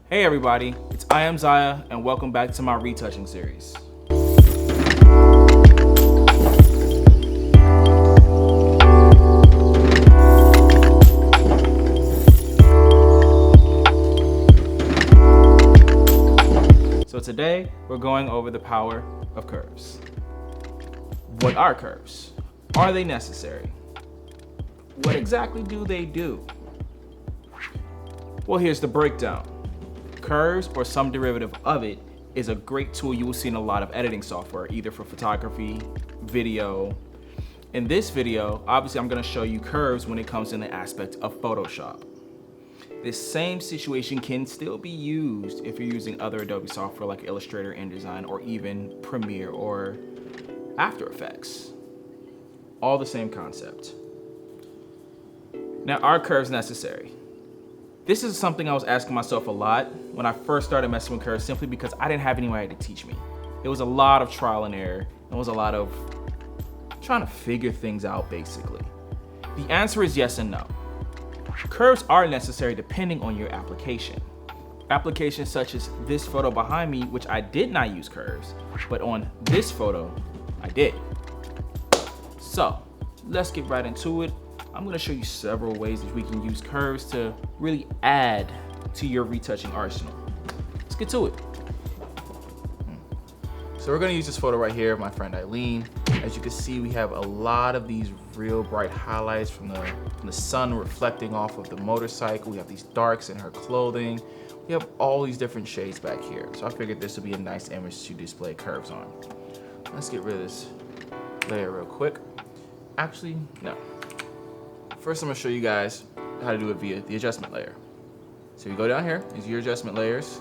Hey everybody, it's I am Zaya and welcome back to my retouching series. So today we're going over the power of curves. What are curves? Are they necessary? What exactly do they do? Well, here's the breakdown. Curves, or some derivative of it, is a great tool you will see in a lot of editing software, either for photography, video. In this video, obviously I'm going to show you curves when it comes in the aspect of Photoshop. This same situation can still be used if you're using other Adobe software like Illustrator, InDesign, or even Premiere or After Effects. All the same concept. Now, are curves necessary? This is something I was asking myself a lot when I first started messing with curves, simply because I didn't have anybody to teach me. It was a lot of trial and error. It was a lot of trying to figure things out, basically. The answer is yes and no. Curves are necessary depending on your application. Applications such as this photo behind me, which I did not use curves, but on this photo, I did. So let's get right into it. I'm going to show you several ways that we can use curves to really add to your retouching arsenal. Let's get to it. So we're going to use this photo right here of my friend Eileen. As you can see, we have a lot of these real bright highlights from the sun reflecting off of the motorcycle. We have these darks in her clothing. We have all these different shades back here. So I figured this would be a nice image to display curves on. Let's get rid of this layer real quick. Actually, no. First, I'm gonna show you guys how to do it via the adjustment layer. So you go down here, these are your adjustment layers.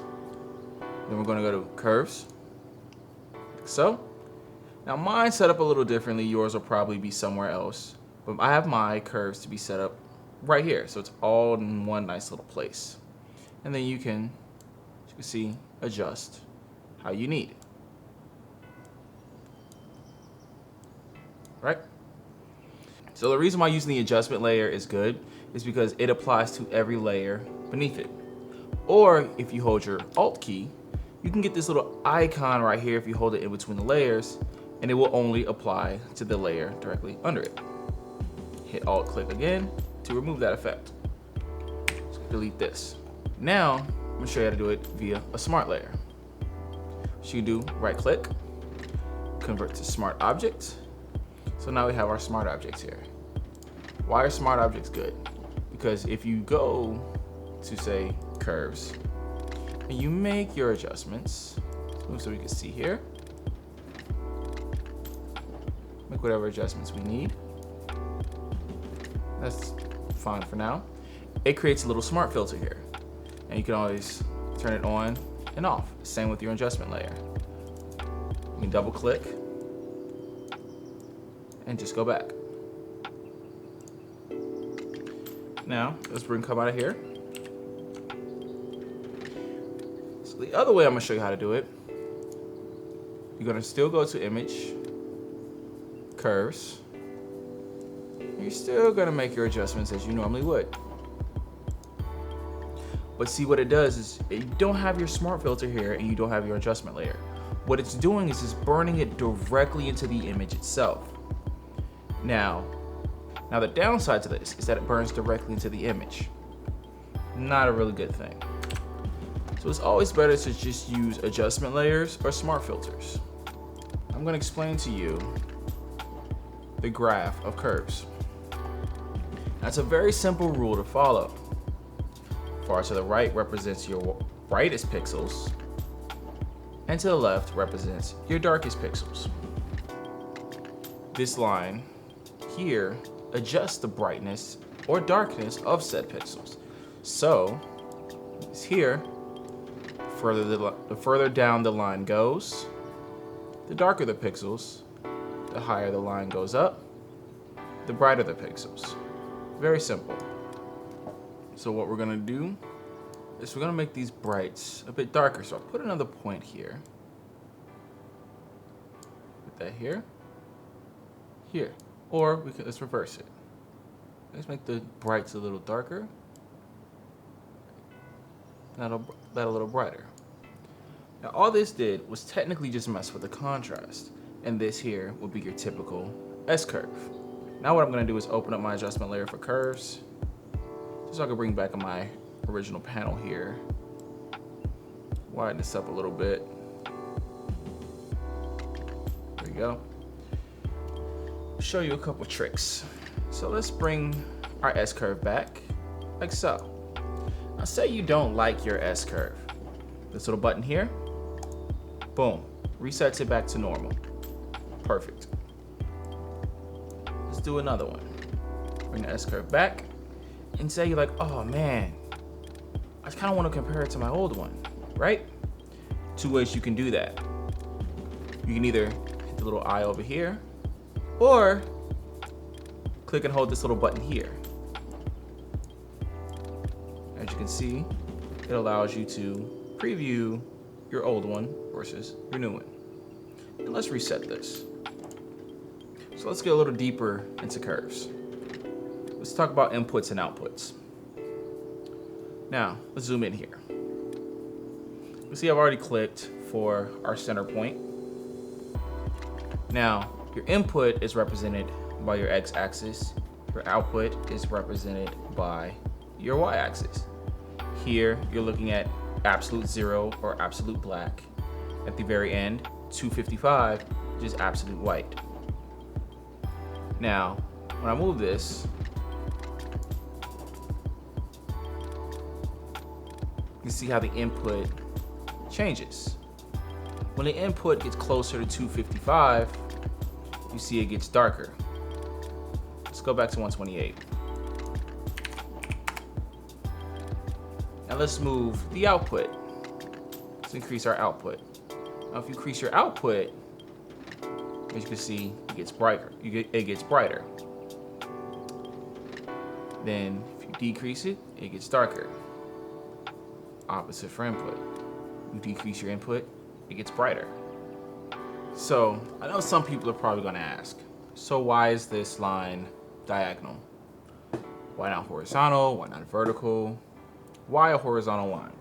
Then we're gonna go to curves, like so. Now mine's set up a little differently. Yours will probably be somewhere else. But I have my curves to be set up right here. So it's all in one nice little place. And then you can, as you can see, adjust how you need. Right? So the reason why using the adjustment layer is good is because it applies to every layer beneath it. Or if you hold your Alt key, you can get this little icon right here if you hold it in between the layers, and it will only apply to the layer directly under it. Hit Alt click again to remove that effect. So delete this. Now, I'm gonna show you how to do it via a smart layer. So you do right click, convert to smart object. So now we have our smart objects here. Why are smart objects good? Because if you go to, say, curves, and you make your adjustments, so we can see here, make whatever adjustments we need. That's fine for now. It creates a little smart filter here, and you can always turn it on and off. Same with your adjustment layer. You can double click and just go back. Now, let's come out of here. So the other way I'm gonna show you how to do it, you're gonna still go to image, curves, and you're still gonna make your adjustments as you normally would. But see, what it does is you don't have your smart filter here and you don't have your adjustment layer. What it's doing is it's burning it directly into the image itself. Now the downside to this is that it burns directly into the image. Not a really good thing. So it's always better to just use adjustment layers or smart filters. I'm gonna explain to you the graph of curves. That's a very simple rule to follow. Far to the right represents your brightest pixels, and to the left represents your darkest pixels. This line here adjusts the brightness or darkness of said pixels. So it's here, the further down the line goes, the darker the pixels, the higher the line goes up, the brighter the pixels. Very simple. So what we're gonna do is we're gonna make these brights a bit darker. So I'll put another point here. Put that here. Here. Or let's reverse it. Let's make the brights a little darker. that a little brighter. Now all this did was technically just mess with the contrast, and this here would be your typical S-curve. Now what I'm gonna do is open up my adjustment layer for curves, just so I can bring back my original panel here. Widen this up a little bit. There we go. Show you a couple tricks. So let's bring our S-curve back, like so. Now say you don't like your S-curve. This little button here, boom, resets it back to normal. Perfect. Let's do another one. Bring the S-curve back, and say you're like, oh man, I kind of want to compare it to my old one, right? Two ways you can do that. You can either hit the little eye over here, or click and hold this little button here. As you can see, it allows you to preview your old one versus your new one. And let's reset this. So let's get a little deeper into curves. Let's talk about inputs and outputs. Now, let's zoom in here. You see I've already clicked for our center point. Now, your input is represented by your x-axis. Your output is represented by your y-axis. Here, you're looking at absolute 0 or absolute black. At the very end, 255, which is absolute white. Now, when I move this, you see how the input changes. When the input gets closer to 255, you see it gets darker. Let's go back to 128. Now let's move the output. Let's increase our output. Now if you increase your output, as you can see, it gets brighter. It gets brighter. Then if you decrease it, it gets darker. Opposite for input. You decrease your input, it gets brighter. So I know some people are probably going to ask, so why is this line diagonal? Why not horizontal? Why not vertical? Why a horizontal line?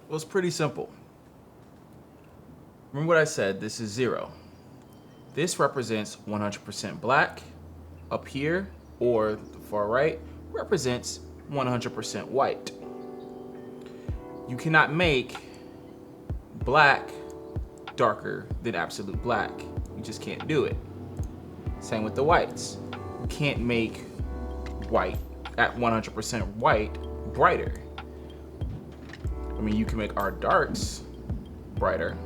Well, it's pretty simple. Remember what I said, this is 0. This represents 100% black. Up here, or the far right, represents 100% white. You cannot make black darker than absolute black. You just can't do it. Same with the whites. You can't make white at 100% white brighter. I mean, you can make our darks brighter,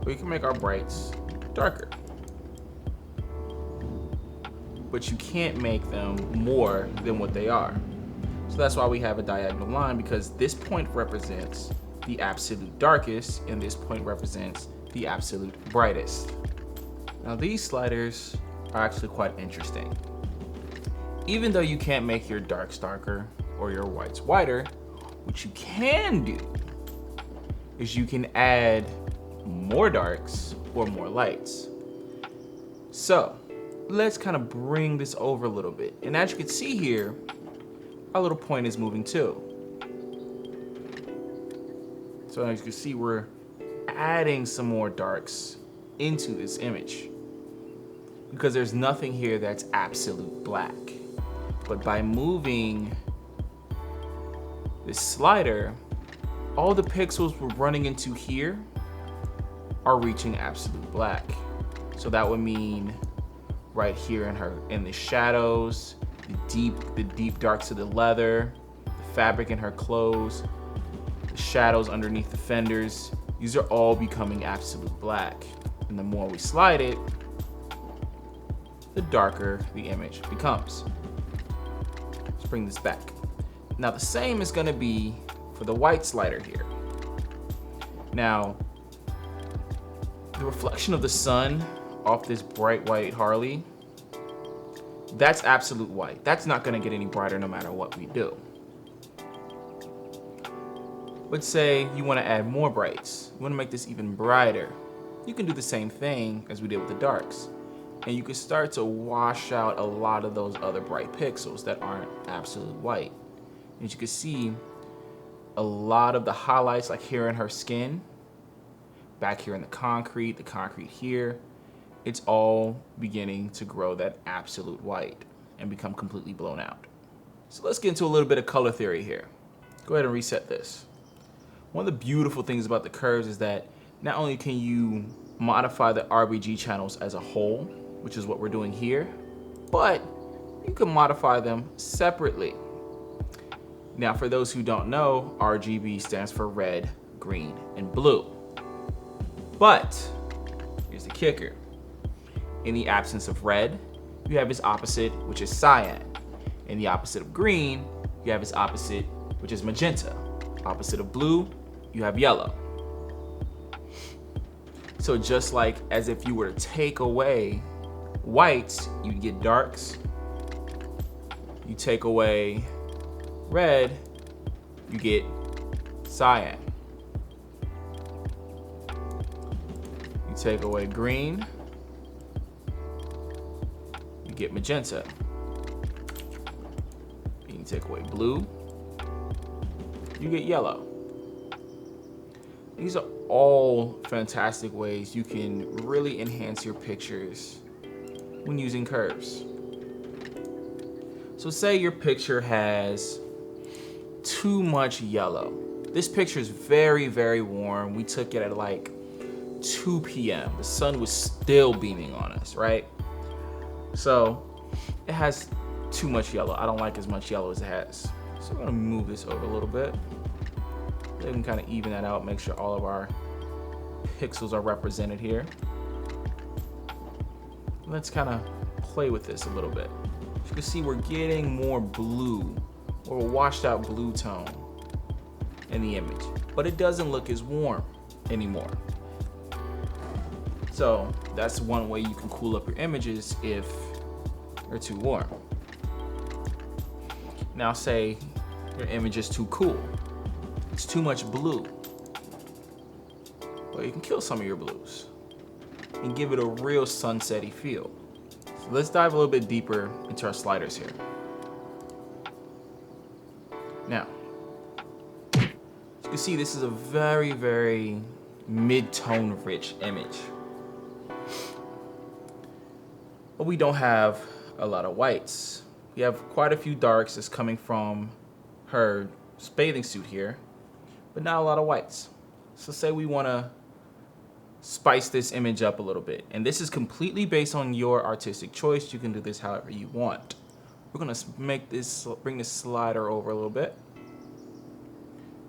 or you can make our brights darker. But you can't make them more than what they are. So that's why we have a diagonal line, because this point represents the absolute darkest and this point represents the absolute brightest. Now these sliders are actually quite interesting. Even though you can't make your darks darker or your whites whiter, what you can do is you can add more darks or more lights. So let's kind of bring this over a little bit. And as you can see here, our little point is moving too. So as you can see, we're adding some more darks into this image because there's nothing here that's absolute black. But by moving this slider, all the pixels we're running into here are reaching absolute black. So that would mean right here in the shadows, the deep darks of the leather, the fabric in her clothes, the shadows underneath the fenders, these are all becoming absolute black. And the more we slide it, the darker the image becomes. Let's bring this back. Now the same is gonna be for the white slider here. Now, the reflection of the sun off this bright white Harley, that's absolute white. That's not gonna get any brighter no matter what we do. Let's say you wanna add more brights. You wanna make this even brighter. You can do the same thing as we did with the darks. And you can start to wash out a lot of those other bright pixels that aren't absolute white. As you can see, a lot of the highlights, like here in her skin, back here in the concrete here, it's all beginning to grow that absolute white and become completely blown out. So let's get into a little bit of color theory here. Go ahead and reset this. One of the beautiful things about the curves is that not only can you modify the RGB channels as a whole, which is what we're doing here, but you can modify them separately. Now, for those who don't know, RGB stands for red, green, and blue. But here's the kicker. In the absence of red, you have its opposite, which is cyan. In the opposite of green, you have its opposite, which is magenta. Opposite of blue, you have yellow. So just like as if you were to take away whites, you get darks. You take away red, you get cyan. You take away green, you get magenta. And you take away blue, you get yellow. These are all fantastic ways you can really enhance your pictures when using curves. So say your picture has too much yellow. This picture is very, very warm. We took it at like 2 p.m. The sun was still beaming on us, right? So it has too much yellow. I don't like as much yellow as it has. So I'm gonna move this over a little bit. We can kind of even that out, make sure all of our pixels are represented here. Let's kind of play with this a little bit. As you can see, we're getting more blue, or a washed out blue tone in the image, but it doesn't look as warm anymore. So that's one way you can cool up your images if they're too warm. Now say your image is too cool. It's too much blue. Well, you can kill some of your blues and give it a real sunsetty feel. So let's dive a little bit deeper into our sliders here. Now, as you can see, this is a very, very mid-tone rich image. But we don't have a lot of whites. We have quite a few darks that's coming from her bathing suit here, but not a lot of whites. So say we want to spice this image up a little bit, and this is completely based on your artistic choice. You can do this however you want. We're gonna bring this slider over a little bit.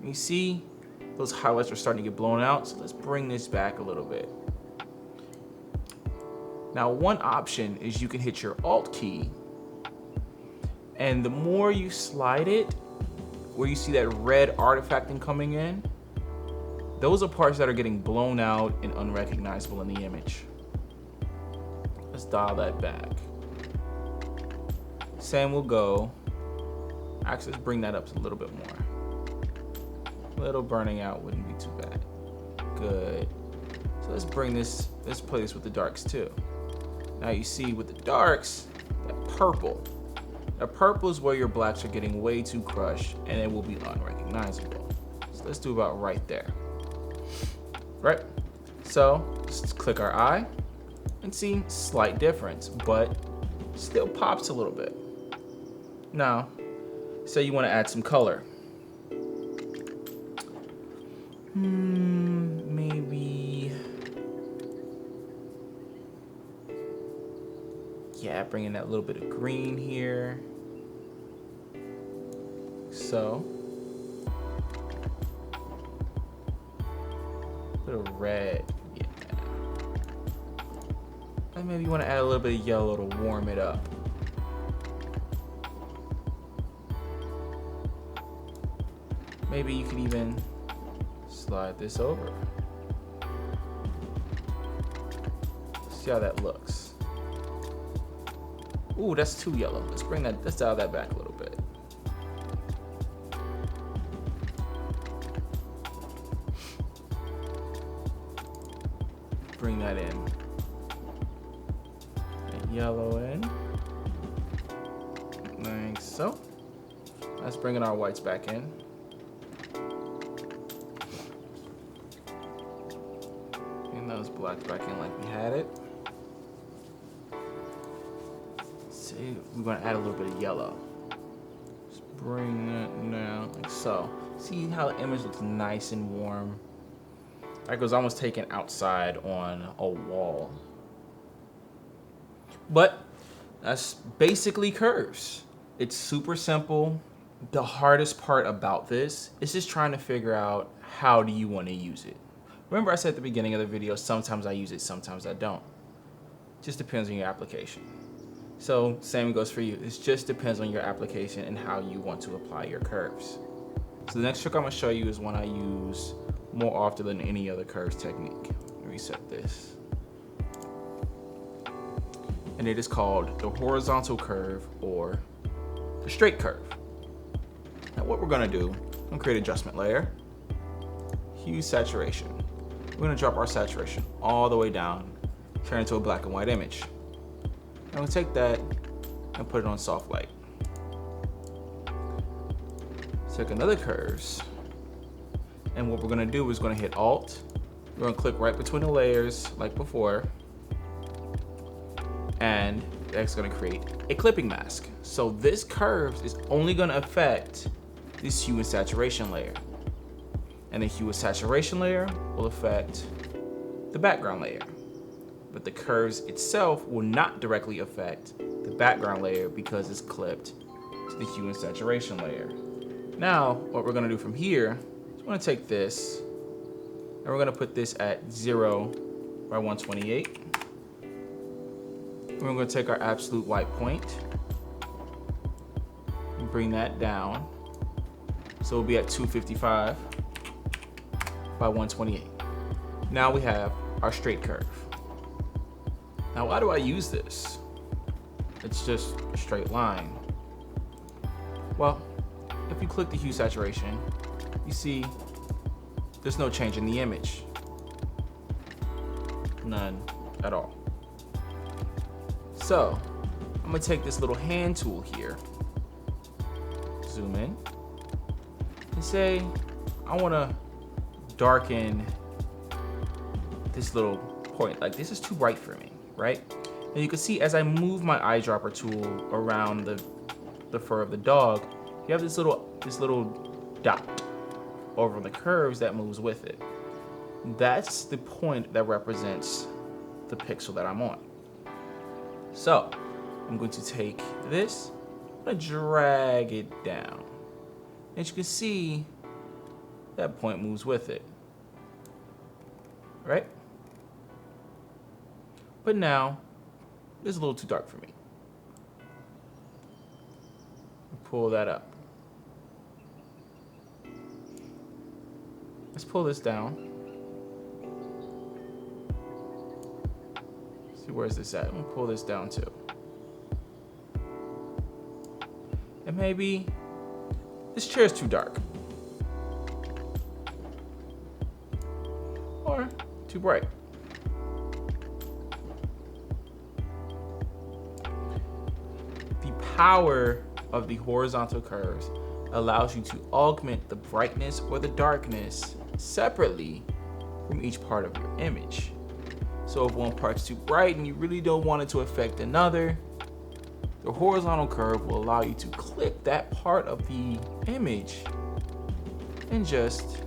You see those highlights are starting to get blown out, so let's bring this back a little bit. Now, one option is you can hit your Alt key, and the more you slide it, where you see that red artifacting coming in, those are parts that are getting blown out and unrecognizable in the image. Let's dial that back. Same will go. Actually, let's bring that up a little bit more. A little burning out wouldn't be too bad. Good. So let's play this with the darks too. Now you see with the darks, that purple. That purple is where your blacks are getting way too crushed and it will be unrecognizable. So let's do about right there. Right? So let's click our eye and see slight difference, but still pops a little bit. Now, say you want to add some color. Maybe, yeah, bring in that little bit of green here. So, a bit of red, yeah. And maybe you want to add a little bit of yellow to warm it up. Maybe you could even slide this over. See how that looks. Ooh, that's too yellow. Let's dial that back a little bit. Bring that in. And yellow in. Like so. Let's bring in our whites back in. black back in like we had it. See, we're gonna add a little bit of yellow. Just bring that down like so. See how the image looks nice and warm? Like it was almost taken outside on a wall. But that's basically curves. It's super simple. The hardest part about this is just trying to figure out how do you want to use it. Remember I said at the beginning of the video, sometimes I use it, sometimes I don't. Just depends on your application. So same goes for you. It just depends on your application and how you want to apply your curves. So the next trick I'm gonna show you is one I use more often than any other curves technique. Reset this. And it is called the horizontal curve or the straight curve. Now what we're gonna do, I'm gonna create an adjustment layer, hue saturation. We're gonna drop our saturation all the way down, turn it into a black and white image. I'm gonna take that and put it on soft light. Take another curves, and what we're gonna do is gonna hit Alt. We're gonna click right between the layers like before, and that's gonna create a clipping mask. So this curve is only gonna affect this hue and saturation layer, and the hue and saturation layer will affect the background layer. But the curves itself will not directly affect the background layer because it's clipped to the hue and saturation layer. Now, what we're gonna do from here is we're gonna take this and we're gonna put this at 0 by 128. And we're gonna take our absolute white point and bring that down. So we'll be at 255 by 128. Now we have our straight curve. Now, why do I use this? It's just a straight line. Well, if you click the hue saturation, you see there's no change in the image. None at all. So, I'm gonna take this little hand tool here, zoom in, and say, I wanna darken this little point. Like, this is too bright for me, right? And you can see as I move my eyedropper tool around the fur of the dog, you have this little dot over the curves that moves with it. That's the point that represents the pixel that I'm on. So I'm going to take this, I'm gonna drag it down. As you can see, that point moves with it, right? But now, it's a little too dark for me. Pull that up. Let's pull this down. See, where's this at? I'm gonna pull this down too. And maybe this chair is too dark. Or too bright. The power of the horizontal curves allows you to augment the brightness or the darkness separately from each part of your image. So if one part's too bright and you really don't want it to affect another, the horizontal curve will allow you to clip that part of the image and just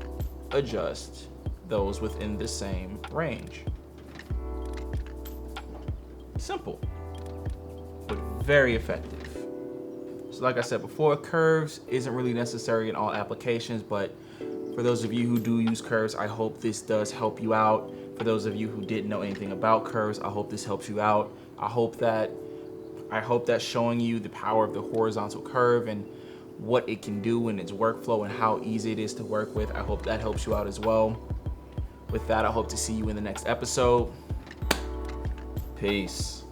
adjust those within the same range. Simple, but very effective. So like I said before, curves isn't really necessary in all applications, but for those of you who do use curves, I hope this does help you out. For those of you who didn't know anything about curves, I hope this helps you out. I hope that showing you the power of the horizontal curve and what it can do in its workflow and how easy it is to work with, I hope that helps you out as well. With that, I hope to see you in the next episode. Peace.